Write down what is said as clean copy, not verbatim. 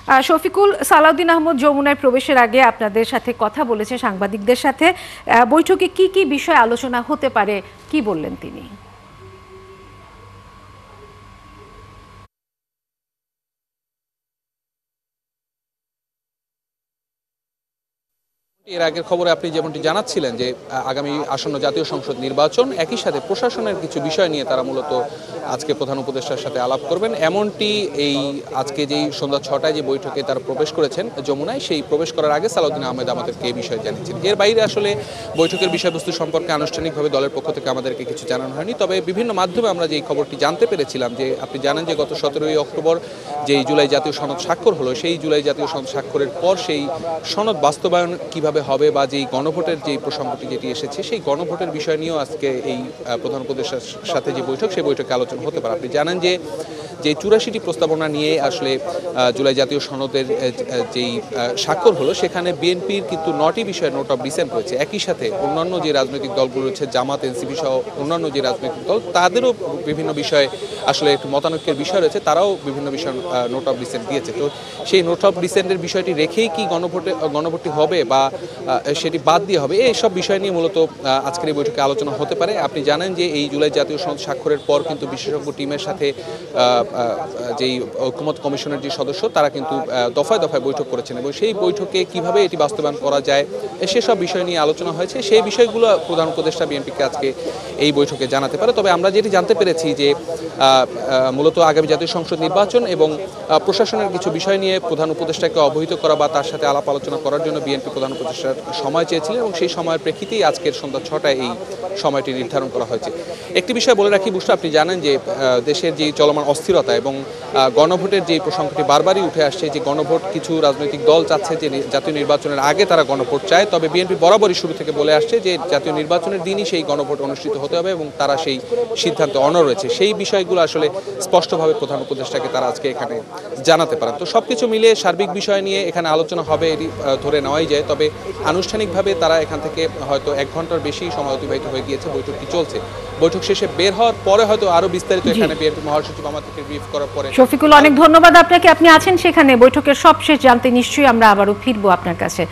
শফিকুল, সালাউদ্দিন আহমদ যমুনায় প্রবেশের আগে আপনাদের সাথে কথা বলেছে সাংবাদিকদের সাথে। বৈঠকে কি কি বিষয় আলোচনা হতে পারে কি বললেন তিনি? এর আগের খবরে আপনি যেমনটি জানাচ্ছিলেন যে আগামী আসন্ন জাতীয় সংসদ নির্বাচন, একই সাথে প্রশাসনের কিছু বিষয় নিয়ে তারা মূলত আজকে প্রধান উপদেষ্টার সাথে আলাপ করবেন, এমনটি এই আজকে যেই সন্ধ্যা 6টায় যে বৈঠকে তারা প্রবেশ করেছেন যমুনায়, সেই প্রবেশ করার আগে সালাউদ্দিন আহমেদ আমাদেরকে এই বিষয়ে জানিয়েছেন। এর বাইরে আসলে বৈঠকের বিষয়বস্তু সম্পর্কে আনুষ্ঠানিকভাবে দলের পক্ষ থেকে আমাদেরকে কিছু জানানো হয়নি, তবে বিভিন্ন মাধ্যমে আমরা যে খবরটি জানতে পেরেছিলাম যে আপনি জানেন যে গত 17ই অক্টোবর যেই জুলাই জাতীয় সনদ স্বাক্ষর হলো, সেই জুলাই জাতীয় সনদ স্বাক্ষরের পর সেই সনদ বাস্তবায়ন কিভাবে হবে বা যেই গণভোটের যে প্রসঙ্গটি যেটি এসেছে, সেই গণভোটের বিষয় নিয়েও আজকে এই প্রধান উপদেষ্টার সাথে যে বৈঠক, সেই বৈঠকে আলোচনা হতে পারে। আপনি জানেন যে 84টি প্রস্তাবনা নিয়ে আসলে জুলাই জাতীয় সনদের যেই স্বাক্ষর হলো, সেখানে বিএনপির কিন্তু 9টি বিষয়ে নোট অফ ডিসেন্ট রয়েছে। একই সাথে অন্যান্য যে রাজনৈতিক দলগুলো রয়েছে, জামাত, এনসিপি সহ অন্যান্য যে রাজনৈতিক দল, তাদেরও বিভিন্ন বিষয়ে আসলে একটু মতানৈক্যের বিষয় রয়েছে, তারাও বিভিন্ন বিষয় নোট অফ ডিসেন্ট দিয়েছে। তো সেই নোট অফ ডিসেন্টের বিষয়টি রেখেই কি গণভোটটি হবে বা সেটি বাদ দিয়ে হবে, এইসব বিষয় নিয়ে মূলত আজকের এই বৈঠকে আলোচনা হতে পারে। আপনি জানেন যে এই জুলাই জাতীয় সনদ স্বাক্ষরের পর কিন্তু বিশেষজ্ঞ টিমের সাথে যেই ঐকমত্য কমিশনের যে সদস্য, তারা কিন্তু দফায় দফায় বৈঠক করেছেন এবং সেই বৈঠকে কিভাবে এটি বাস্তবায়ন করা যায় সেসব বিষয় নিয়ে আলোচনা হয়েছে। সেই বিষয়গুলো প্রধান উপদেষ্টা বিএনপিকে আজকে এই বৈঠকে জানাতে পারে। তবে আমরা যেটি জানতে পেরেছি যে মূলত আগামী জাতীয় সংসদ নির্বাচন এবং প্রশাসনের কিছু বিষয় নিয়ে প্রধান উপদেষ্টাকে অবহিত করা বা তার সাথে আলাপ আলোচনা করার জন্য বিএনপি প্রধান উপদেষ্টার সময় চেয়েছিলেন এবং সেই সময়ের প্রেক্ষিতেই আজকের সন্ধ্যা 6টায় এই সময়টি নির্ধারণ করা হয়েছে। একটি বিষয় বলে রাখি বুঝতে, আপনি জানেন যে দেশের যে চলমান অস্থিরতা এবং গণভোটের যে প্রসঙ্গটি বারবারই উঠে আসছে, যে গণভোট কিছু রাজনৈতিক দল চাচ্ছে যে জাতীয় নির্বাচনের আগে তারা গণভোট চায়, তবে বিএনপি বরাবরই শুরু থেকে বলে আসছে যে জাতীয় নির্বাচনের দিনই সেই গণভোট অনুষ্ঠিত হতে হবে এবং তারা সেই সিদ্ধান্তে অনড় রয়েছে। সেই বিষয়গুলো আসলে স্পষ্টভাবে প্রধান উপদেষ্টাকে তারা আজকে এখানে জানাতে পারেন। তো সবকিছু মিলিয়ে সার্বিক বিষয় নিয়ে এখানে আলোচনা হবে এটি ধরে নেওয়াই যায়। তবে আনুষ্ঠানিকভাবে তারা এখান থেকে হয়তো 1 ঘন্টার বেশি সময় অতিবাহিত হয়ে গিয়েছে, বৈঠকটি চলছে। বৈঠক শেষে বের হওয়ার পরে হয়তো আরো বিস্তারিত এখানে বিএনপি মহাসচিব আমাদেরকে ব্রিফ করার পরে। শফিকুল, অনেক ধন্যবাদ আপনাকে, আপনি আছেন সেখানে। বৈঠকের সবশেষ জানতে নিশ্চয়ই আমরা আবারও ফিরবো আপনার কাছে।